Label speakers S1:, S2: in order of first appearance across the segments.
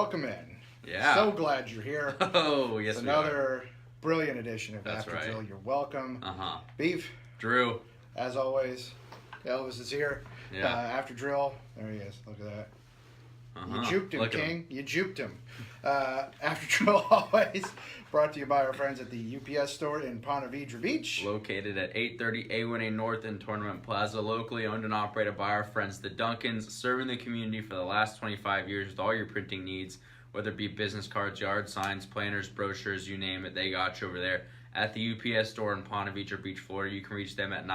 S1: welcome in.
S2: Yeah.
S1: So glad you're here.
S2: Oh, yes,
S1: It's
S2: we
S1: another brilliant edition of
S2: That's
S1: After
S2: right.
S1: Drill. You're welcome.
S2: Uh-huh.
S1: Beef,
S2: Drew.
S1: as always, Elvis is here.
S2: Yeah.
S1: After Drill, there he is. Look at that.
S2: Uh-huh.
S1: You juked him,
S2: Look at
S1: King. You juked him. After Drill, always brought to you by our friends at the UPS store in Ponte Vedra Beach.
S2: Located at 830 A1A North in Tournament Plaza, locally owned and operated by our friends, the Duncans, serving the community for the last 25 years with all your printing needs, whether it be business cards, yard signs, planners, brochures, you name it, they got you over there. At the UPS store in Ponte Vedra Beach, Florida, you can reach them at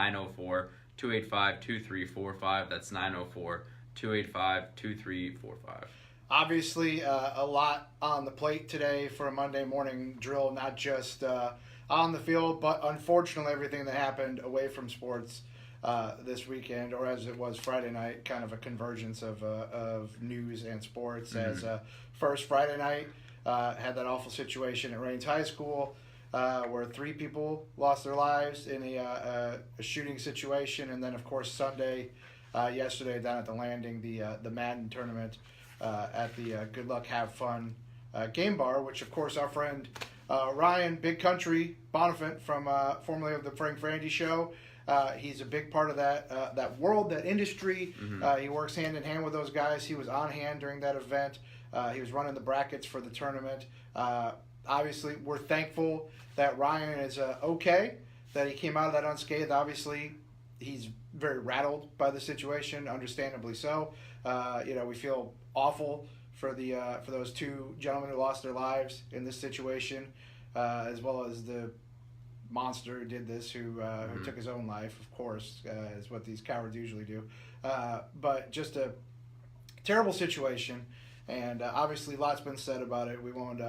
S2: 904-285-2345. That's 904-285-2345.
S1: Obviously, a lot on the plate today for a Monday morning drill, not just on the field, but unfortunately everything that happened away from sports this weekend, or as it was Friday night, kind of a convergence of news and sports.
S2: Mm-hmm.
S1: As first Friday night had that awful situation at Rains High School where 3 people lost their lives in a shooting situation, and then of course Sunday, yesterday down at the Landing, the Madden tournament. At the Good Luck Have Fun game bar, which of course our friend Ryan Big Country Bonifant from formerly of the Frank Frandy Show, he's a big part of that world, that industry.
S2: Mm-hmm.
S1: He works hand in hand with those guys. He was on hand during that event. He was running the brackets for the tournament. Obviously, we're thankful that Ryan is okay, that he came out of that unscathed. Obviously, he's very rattled by the situation, understandably so. We feel awful for those 2 gentlemen who lost their lives in this situation, as well as the monster who did this, who took his own life, of course, is what these cowards usually do. But just a terrible situation, and obviously lots been said about it. We won't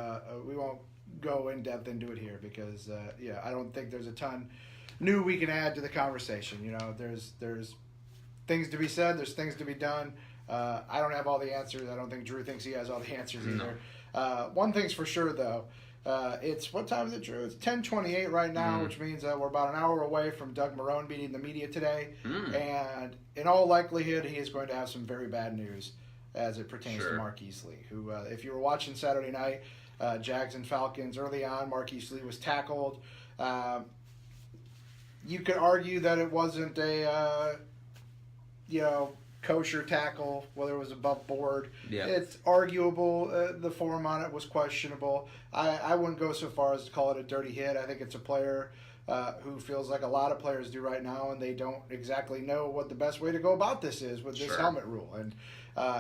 S1: go in depth into it here because I don't think there's a ton new we can add to the conversation. There's things to be said, there's things to be done. I don't have all the answers. I don't think Drew thinks he has all the answers either.
S2: No.
S1: One thing's for sure, though. It's, what time is it, Drew? It's 10:28 right now, which means we're about an hour away from Doug Marrone meeting the media today. And in all likelihood, he is going to have some very bad news as it pertains to Marquise Lee, who, if you were watching Saturday night, Jags and Falcons, early on, Marquise Lee was tackled. You could argue that it wasn't a, kosher tackle, whether it was above board.
S2: Yeah.
S1: It's arguable. The form on it was questionable. I wouldn't go so far as to call it a dirty hit. I think it's a player who feels like a lot of players do right now, and they don't exactly know what the best way to go about this is with this helmet rule. And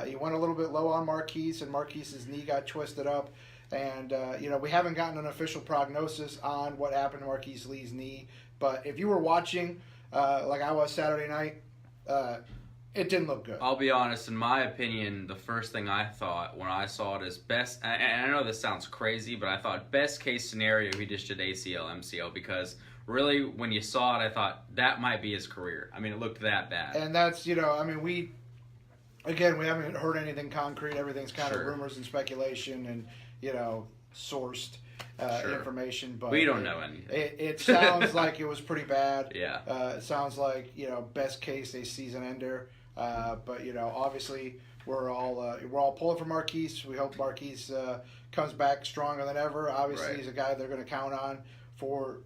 S1: he went a little bit low on Marquise, and Marquise's knee got twisted up. And, we haven't gotten an official prognosis on what happened to Marquise Lee's knee. But if you were watching, like I was Saturday night, it didn't look good.
S2: I'll be honest, in my opinion, the first thing I thought when I saw it is best, and I know this sounds crazy, but I thought best case scenario he just did ACL, MCL, because really when you saw it, I thought that might be his career. I mean, it looked that bad.
S1: And that's, we haven't heard anything concrete. Everything's kind of rumors and speculation and, sourced information. But
S2: we don't know anything.
S1: It sounds like it was pretty bad.
S2: Yeah.
S1: It sounds like, best case, a season ender. But obviously we're all pulling for Marquise. We hope Marquise comes back stronger than ever. Obviously, he's a guy they're going to count on for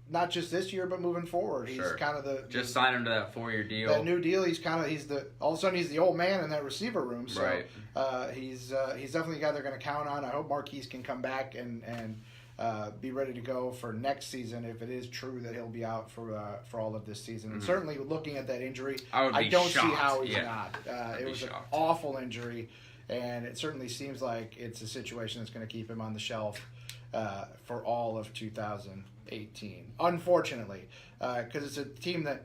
S1: not just this year, but moving forward. He's kind of
S2: just sign him to that 4-year deal.
S1: That new deal. All of a sudden he's the old man in that receiver room. So he's definitely a guy they're going to count on. I hope Marquise can come back and be ready to go for next season if it is true that he'll be out for all of this season. And certainly looking at that injury, I don't see how he's not. It was an awful injury, and it certainly seems like it's a situation that's going to keep him on the shelf for all of 2018. Unfortunately, because it's a team that,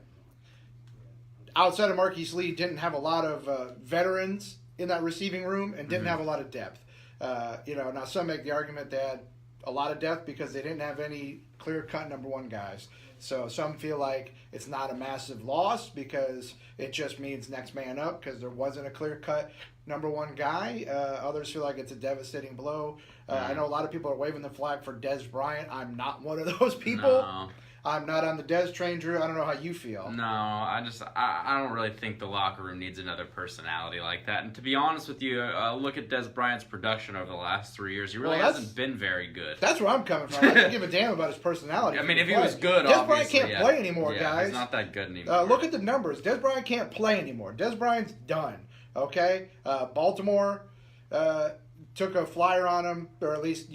S1: outside of Marquise Lee, didn't have a lot of veterans in that receiving room and didn't have a lot of depth. Now some make the argument they had a lot of depth because they didn't have any clear-cut number 1 guys. So some feel like it's not a massive loss because it just means next man up because there wasn't a clear-cut number 1 guy. Others feel like it's a devastating blow. I know a lot of people are waving the flag for Dez Bryant. I'm not one of those people.
S2: No.
S1: I'm not on the Dez train, Drew. I don't know how you feel.
S2: No, I don't really think the locker room needs another personality like that. And to be honest with you, look at Dez Bryant's production over the last 3 years. He really hasn't been very good.
S1: That's where I'm coming from. I don't give a damn about his personality.
S2: I mean, if he was good,
S1: Dez Bryant can't play anymore,
S2: yeah,
S1: guys.
S2: He's not that good anymore.
S1: Look at the numbers. Dez Bryant can't play anymore. Dez Bryant's done. Okay? Baltimore took a flyer on him, or at least,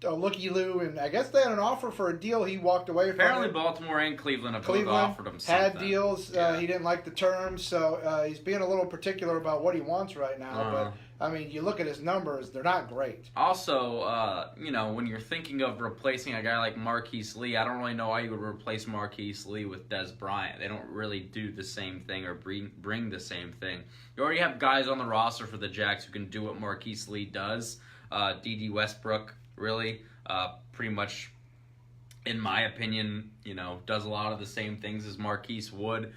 S1: a looky-loo, and I guess they had an offer for a deal. He walked away from
S2: Apparently,
S1: it.
S2: Baltimore and Cleveland have both offered him something.
S1: Had deals.
S2: Yeah.
S1: He didn't like the terms, so he's being a little particular about what he wants right now. But, I mean, you look at his numbers, they're not great.
S2: Also, when you're thinking of replacing a guy like Marquise Lee, I don't really know why you would replace Marquise Lee with Dez Bryant. They don't really do the same thing or bring the same thing. You already have guys on the roster for the Jags who can do what Marquise Lee does. D.D. Westbrook, really, pretty much, in my opinion, does a lot of the same things as Marquise would.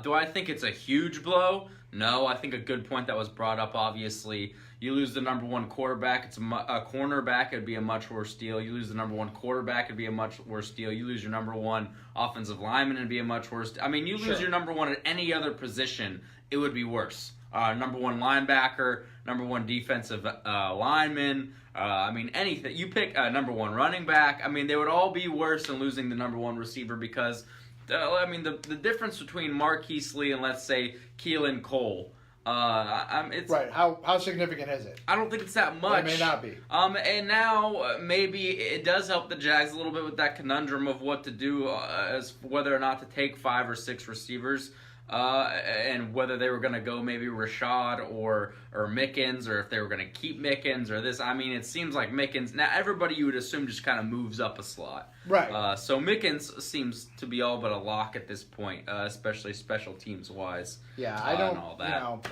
S2: Do I think it's a huge blow? No, I think a good point that was brought up, obviously, you lose the number one quarterback, it's a cornerback, it'd be a much worse deal. You lose the number one quarterback, it'd be a much worse deal. You lose your number one offensive lineman, it'd be a much worse deal. I mean, you lose your number one at any other position, it would be worse. Number one linebacker, number one defensive lineman, anything. You pick number one running back. I mean, they would all be worse than losing the number one receiver because, the difference between Marquise Lee and, let's say, Keelan Cole, it's...
S1: Right, how significant is it?
S2: I don't think it's that much.
S1: It may not be.
S2: And now, maybe it does help the Jags a little bit with that conundrum of what to do as whether or not to take 5 or 6 receivers. And whether they were going to go maybe Rashad or Mickens, or if they were going to keep Mickens or this. I mean, it seems like Mickens, now everybody you would assume just kind of moves up a slot.
S1: Right.
S2: So Mickens seems to be all but a lock at this point, especially special teams wise.
S1: Yeah, I don't,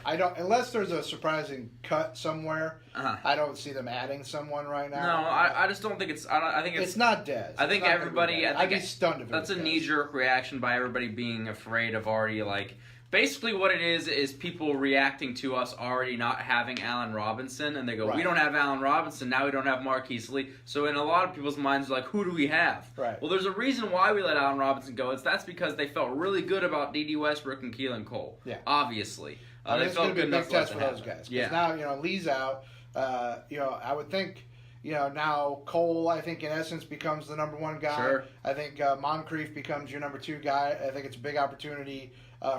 S1: I don't, unless there's a surprising cut somewhere, I don't see them adding someone right now.
S2: No, I just don't think I think it's
S1: not Dez.
S2: I think everybody,
S1: I'd be stunned if it
S2: that's
S1: was
S2: a
S1: Dez.
S2: knee-jerk reaction by everybody being afraid of already, basically what it is people reacting to us already not having Allen Robinson, and they go, we don't have Allen Robinson, now we don't have Marquise Lee. So in a lot of people's minds, who do we have?
S1: Right.
S2: Well, there's a reason why we let Allen Robinson go. That's because they felt really good about D.D. Westbrook and Keelan Cole.
S1: Yeah.
S2: Obviously.
S1: They felt good enough test for those guys.
S2: Yeah.
S1: Now, Lee's out. I would think, now Cole, I think, in essence, becomes the number one guy.
S2: Sure.
S1: I think Moncrief becomes your number 2 guy. I think it's a big opportunity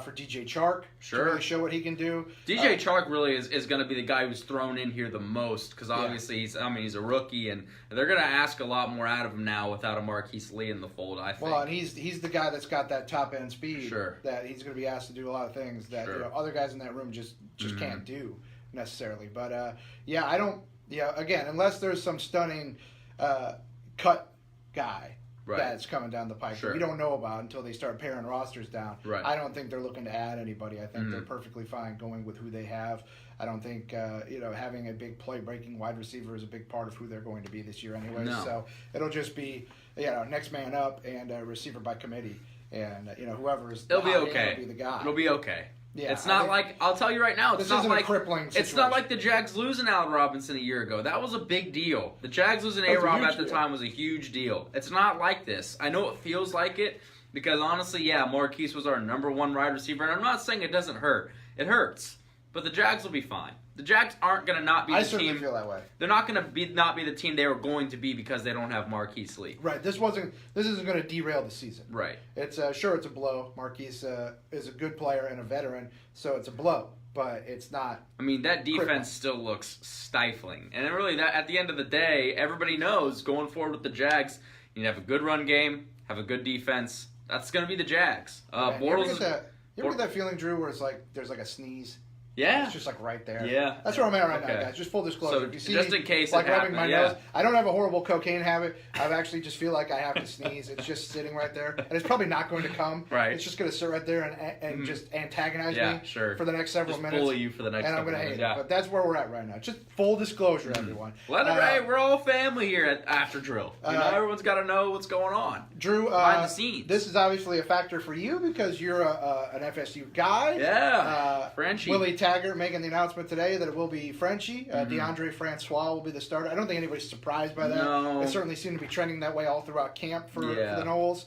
S1: for DJ Chark to really show what he can do.
S2: DJ Chark really is going to be the guy who's thrown in here the most because obviously he's a rookie and they're going to ask a lot more out of him now without a Marquise Lee in the fold, I think.
S1: Well, and he's the guy that's got that top end speed.
S2: Sure.
S1: That he's going to be asked to do a lot of things that other guys in that room just can't do necessarily. But I don't. Yeah, again, unless there's some stunning cut guy that's coming down the pike that we don't know about until they start paring rosters down.
S2: Right.
S1: I don't think they're looking to add anybody. I think they're perfectly fine going with who they have. I don't think having a big play-breaking wide receiver is a big part of who they're going to be this year anyway.
S2: No.
S1: So it'll just be next man up and receiver by committee, and whoever is
S2: it'll be okay.
S1: Will be the guy.
S2: It'll be okay.
S1: Yeah,
S2: it's not I'll tell you right now, it's not like
S1: a crippling situation.
S2: It's not like the Jags losing Allen Robinson a year ago. That was a big deal. The Jags losing A-Rob at the time was a huge deal. It's not like this. I know it feels like it because honestly, Marquise was our number 1 wide receiver, and I'm not saying it doesn't hurt. It hurts, but the Jags will be fine. The Jags aren't going to not be the team.
S1: I certainly feel that way.
S2: They're not going to not be the team they were going to be because they don't have Marquise Lee.
S1: Right. This isn't going to derail the season.
S2: Right.
S1: It's sure it's a blow. Marquise is a good player and a veteran, so it's a blow. But it's not.
S2: I mean, that defense still looks stifling, and really, that at the end of the day, everybody knows going forward with the Jags, you need to have a good run game, have a good defense. That's going to be the Jags.
S1: You ever get that feeling, Drew, where it's like there's like a sneeze?
S2: Yeah.
S1: It's just right there.
S2: Yeah.
S1: That's where I'm at right now, guys. Just full disclosure.
S2: So
S1: if you see
S2: just
S1: me,
S2: in case
S1: rubbing my nose, I don't have a horrible cocaine habit. I actually just feel like I have to sneeze. It's just sitting right there. And it's probably not going to come.
S2: Right.
S1: It's just going to sit right there and just antagonize me
S2: for
S1: the next several minutes.
S2: Bully you for the next
S1: and I'm going to hate it. But that's where we're at right now. Just full disclosure, everyone.
S2: We're all family here at After Drill. Everyone's got to know what's going on.
S1: Drew,
S2: behind the scenes.
S1: This is obviously a factor for you because you're an FSU guy.
S2: Yeah. Frenchie.
S1: Willie Taggart making the announcement today that it will be Frenchie. DeAndre Francois will be the starter. I don't think anybody's surprised by that.
S2: No.
S1: It certainly seemed to be trending that way all throughout camp for the Noles.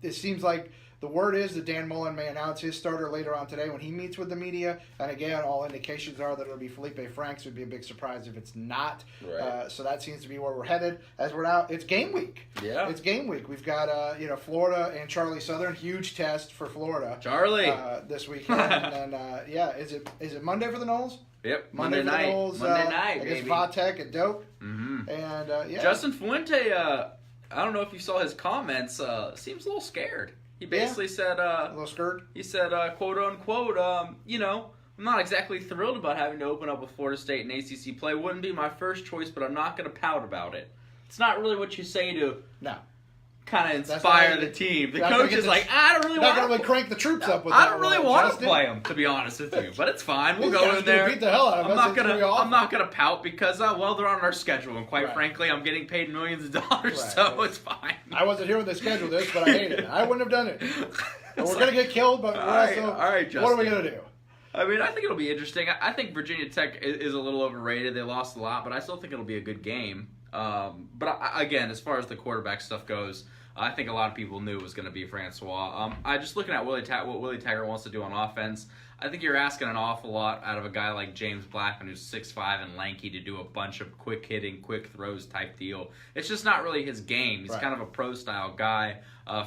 S1: It seems like the word is that Dan Mullen may announce his starter later on today when he meets with the media. And again, all indications are that it'll be Felipe Franks. It would be a big surprise if it's not.
S2: Right.
S1: So that seems to be where we're headed. As we're now, it's game week.
S2: Yeah.
S1: It's game week. We've got Florida and Charlie Southern. Huge test for Florida.
S2: Charlie.
S1: This weekend. And then, is it Monday for the Noles?
S2: Yep.
S1: Monday for
S2: night.
S1: the Noles.
S2: Monday night,
S1: against
S2: baby.
S1: Vatech at Doak.
S2: Mm-hmm.
S1: And
S2: Justin Fuente, I don't know if you saw his comments, seems a little scared. He basically said,
S1: a little scared.
S2: He said, quote unquote, I'm not exactly thrilled about having to open up with Florida State in ACC play. Wouldn't be my first choice, but I'm not going to pout about it. It's not really what you say to kind of inspire the team. The coach is like, I don't really want to
S1: crank the troops up with
S2: I
S1: that.
S2: don't really want to play them, to be honest with you. But it's fine. We'll go in there.
S1: Beat the hell out of us.
S2: I'm not gonna pout because they're on our schedule, and quite frankly, I'm getting paid millions of dollars, so it's fine.
S1: I wasn't here when they scheduled this, but I hated it. I wouldn't have done it. We're gonna get killed, but we're also.
S2: All right, Justin.
S1: What are we gonna do?
S2: I mean, I think it'll be interesting. I think Virginia Tech is a little overrated. They lost a lot, but I still think it'll be a good game. But again, as far as the quarterback stuff goes, I think a lot of people knew it was going to be Francois. I just looking at what Willie Taggart wants to do on offense. I think you're asking an awful lot out of a guy like James Blackman, who's 6'5" and lanky, to do a bunch of quick hitting, quick throws type deal. It's just not really his game. He's kind of a pro style guy.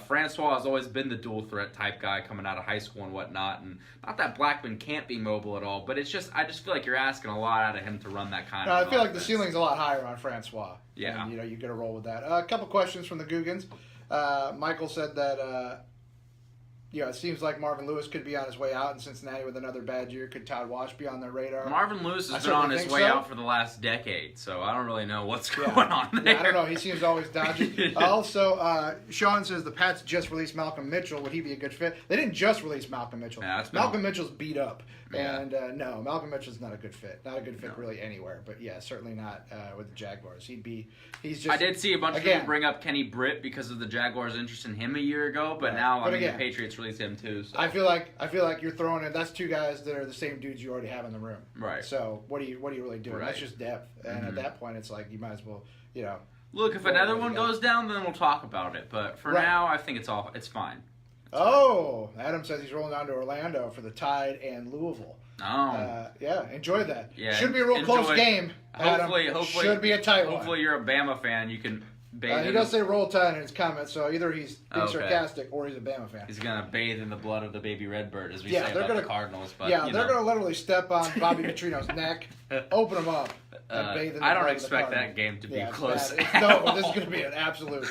S2: Francois has always been the dual threat type guy coming out of high school and whatnot. And not that Blackman can't be mobile at all, but I just feel like you're asking a lot out of him to run that kind of.
S1: I feel like the ceiling's a lot higher on Francois.
S2: Yeah,
S1: and, you get a roll with that. A couple questions from the Googans. Michael said that it seems like Marvin Lewis could be on his way out in Cincinnati with another bad year. Could Todd Wash be on their radar?
S2: Marvin Lewis has been on his way out for the last decade, so I don't really know what's going on there.
S1: Yeah, I don't know. He seems always dodgy. Also, Sean says the Pats just released Malcolm Mitchell. Would he be a good fit? They didn't just release Malcolm Mitchell.
S2: Yeah,
S1: Malcolm Mitchell's beat up. And no, Malcolm Mitchell's not a good fit. Not a good fit really anywhere. But yeah, certainly not with the Jaguars. He's just.
S2: I did see a bunch of people bring up Kenny Britt because of the Jaguars' interest in him a year ago, but now the Patriots released him too. So.
S1: I feel like you're throwing in. That's two guys that are the same dudes you already have in the room.
S2: Right.
S1: So what are you really doing?
S2: Right.
S1: That's just depth. And at that point, it's like you might as well
S2: Look, if another one goes down, then we'll talk about it. But for now, I think it's fine.
S1: Adam says he's rolling down to Orlando for the Tide and Louisville.
S2: Oh.
S1: Enjoyed that.
S2: Yeah,
S1: should be a real close game.
S2: Hopefully,
S1: should be a tight one.
S2: Hopefully, you're a Bama fan. You can bathe.
S1: He does say Roll Tide in his comments, so either he's being sarcastic or he's a Bama fan.
S2: He's gonna bathe in the blood of the baby Redbird, as we say about the Cardinals. But
S1: they're gonna literally step on Bobby Petrino's neck, open him up, and bathe in the
S2: I don't
S1: blood
S2: expect
S1: of the
S2: that game to be close.
S1: This is gonna be an absolute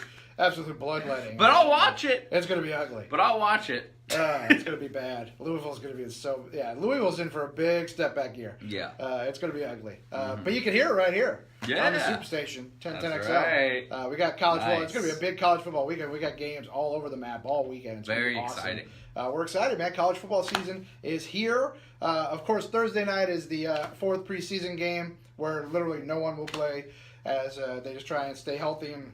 S1: bloodletting.
S2: But I'll watch it.
S1: It's gonna be ugly.
S2: But I'll watch it.
S1: It's going to be bad. Louisville's going to be Louisville's in for a big step back year.
S2: Yeah.
S1: It's going to be ugly. But you can hear it right here.
S2: Yeah.
S1: On the Superstation, 1010XL.
S2: Right.
S1: We got college football. It's going to be a big college football weekend. We got games all over the map all weekend. It's
S2: very
S1: awesome.
S2: exciting.
S1: We're excited, man. College football season is here. Of course, Thursday night is the fourth preseason game where literally no one will play as they just try and stay healthy and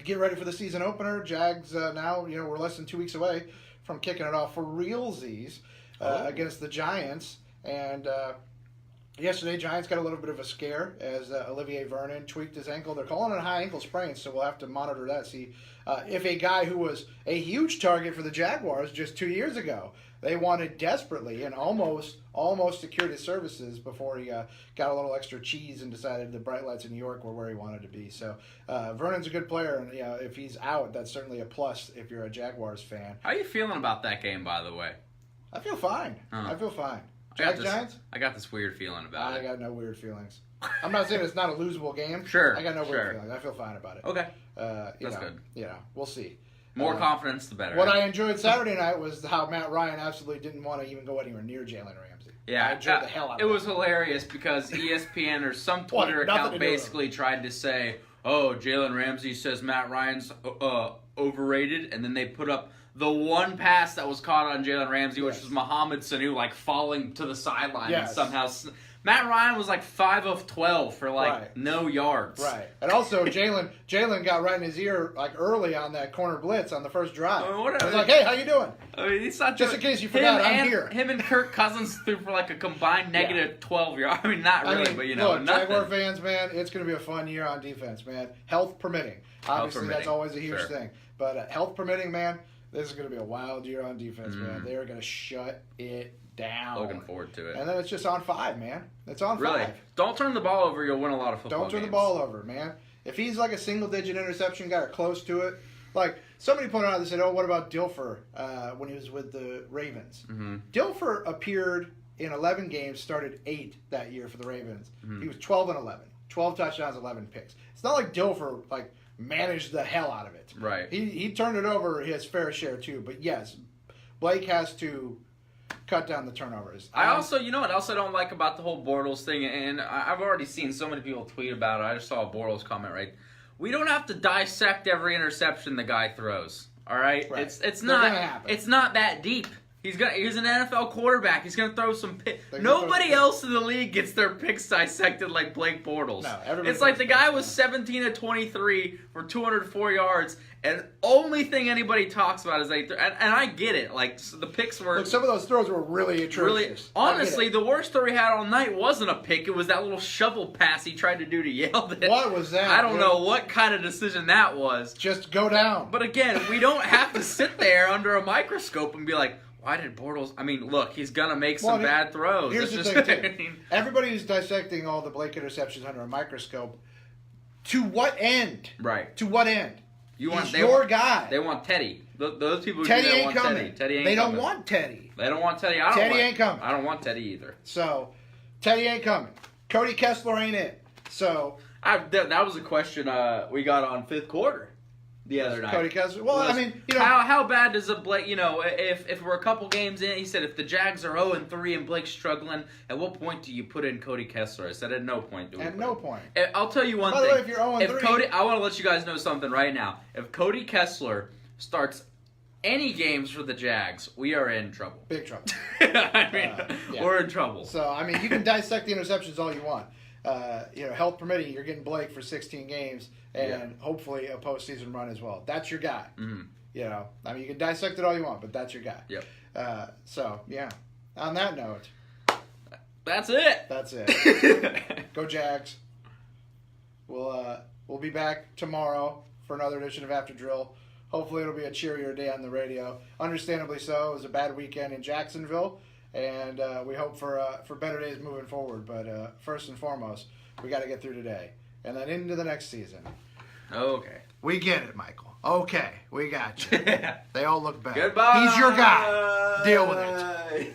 S1: get ready for the season opener. Jags now, we're less than 2 weeks away from kicking it off for realsies against the Giants. And yesterday, Giants got a little bit of a scare as Olivier Vernon tweaked his ankle. They're calling it a high ankle sprain, so we'll have to monitor that, see if a guy who was a huge target for the Jaguars just 2 years ago, they wanted desperately and almost secured his services before he got a little extra cheese and decided the bright lights in New York were where he wanted to be. So Vernon's a good player, and if he's out, that's certainly a plus if you're a Jaguars fan.
S2: How are you feeling about that game, by the way?
S1: I feel fine. Giants?
S2: I got this weird feeling about it.
S1: I got no weird feelings. I'm not saying it's not a losable game.
S2: Sure.
S1: I got no weird feelings. I feel fine about it.
S2: Okay.
S1: That's
S2: good.
S1: We'll see.
S2: More confidence, the better.
S1: What I enjoyed Saturday night was how Matt Ryan absolutely didn't want to even go anywhere near Jalen Ramsey.
S2: Yeah,
S1: I enjoyed the hell out of it.
S2: It was hilarious because ESPN or some Twitter account basically tried to say, oh, Jalen Ramsey says Matt Ryan's overrated, and then they put up the one pass that was caught on Jalen Ramsey, which was Mohamed Sanu falling to the sideline and somehow Matt Ryan was like 5 of 12 for
S1: Right.
S2: no yards.
S1: Right. And also, Jalen got right in his ear like early on that corner blitz on the first drive.
S2: I mean, what-
S1: He was like, hey, how you doing?
S2: I mean, he's not
S1: Just in case you forgot, I'm here.
S2: Him and Kirk Cousins threw for like a combined negative 12 yards. I mean, not really, but
S1: look,
S2: nothing.
S1: Jaguar fans, man, it's going to be a fun year on defense, man. Health permitting. Obviously, that's
S2: permitting.
S1: always a huge
S2: Sure.
S1: thing. But health permitting, man, this is going to be a wild year on defense, man.
S2: Mm.
S1: They're going to shut it down.
S2: Looking forward to it.
S1: And then it's just on 5, man. It's on
S2: Really,
S1: 5.
S2: don't turn the ball over. You'll win a lot of football
S1: Don't turn
S2: games.
S1: the ball over, man. If he's like a single-digit interception guy or close to it, like somebody pointed out, they said, "Oh, what about Dilfer when he was with the Ravens?"
S2: Mm-hmm.
S1: Dilfer appeared in 11 games, started 8 that year for the Ravens.
S2: Mm-hmm.
S1: He was 12 and 11, 12 touchdowns, 11 picks. It's not like Dilfer managed the hell out of it.
S2: Right.
S1: He turned it over his fair share too. But yes, Blake has to cut down the turnovers.
S2: I also, you know what else I don't like about the whole Bortles thing, and I've already seen so many people tweet about it. I just saw a Bortles comment, right? We don't have to dissect every interception the guy throws. All right,
S1: Right.
S2: it's
S1: They're
S2: not
S1: gonna happen.
S2: it's not that deep. He's an NFL quarterback. He's gonna throw some picks.
S1: They're gonna throw
S2: Nobody
S1: picks.
S2: else in the league gets their picks dissected like Blake Bortles.
S1: No, everybody
S2: it's like
S1: throws
S2: the guy
S1: picks,
S2: was
S1: man.
S2: 17 of 23 for 204 yards, and only thing anybody talks about is and I get it. Like so the picks were
S1: Look, some of those throws were really atrocious.
S2: really,
S1: I get
S2: honestly,
S1: it.
S2: the worst throw he had all night wasn't a pick. It was that little shovel pass he tried to do to Yeldon.
S1: What was that,
S2: I don't
S1: dude?
S2: know what kind of decision that was.
S1: Just go down.
S2: But again, we don't have to sit there under a microscope and be like, why did Bortles? I mean, look, he's gonna make some
S1: Well,
S2: bad throws.
S1: Here's
S2: It's
S1: the
S2: just,
S1: thing,
S2: I
S1: too.
S2: mean,
S1: Everybody who's dissecting all the Blake interceptions under a microscope, to what end?
S2: right?
S1: To what end?
S2: You want
S1: He's
S2: they
S1: your
S2: want,
S1: guy.
S2: They want Teddy. Those people who
S1: Teddy
S2: do that
S1: ain't
S2: want
S1: coming.
S2: Teddy. Teddy ain't
S1: they
S2: coming.
S1: don't want Teddy.
S2: They don't want Teddy. I don't
S1: Teddy
S2: want,
S1: ain't coming.
S2: I don't want Teddy either.
S1: So, Teddy ain't coming. Cody Kessler ain't it. So,
S2: That was a question we got on fifth quarter the other night.
S1: Cody Kessler. Well,
S2: Was,
S1: I mean, you know,
S2: how bad does a Blake? You know, if we're a couple games in, he said if the Jags are 0-3 and Blake's struggling, at what point do you put in Cody Kessler? I said at no point do we.
S1: at
S2: put
S1: no
S2: him.
S1: point.
S2: I'll tell you one
S1: By
S2: thing.
S1: the way, if you're 0-3,
S2: If Cody, I want to let you guys know something right now. If Cody Kessler starts any games for the Jags, we are in trouble.
S1: Big trouble.
S2: I mean,
S1: yeah.
S2: we're in trouble.
S1: So, I mean, you can dissect the interceptions all you want. You know, health permitting, you're getting Blake for 16 games and hopefully a postseason run as well. That's your guy.
S2: Mhm.
S1: You know, I mean, you can dissect it all you want, but that's your guy.
S2: Yep.
S1: So, yeah. On that note,
S2: That's it.
S1: that's it. Go Jags. We'll be back tomorrow for another edition of After Drill. Hopefully it'll be a cheerier day on the radio. Understandably so. It was a bad weekend in Jacksonville, and we hope for better days moving forward. But first and foremost, we got to get through today, and then into the next season.
S2: Okay.
S1: We get it, Michael. Okay, we got you. They all look bad.
S2: Goodbye.
S1: He's your guy. Deal with it.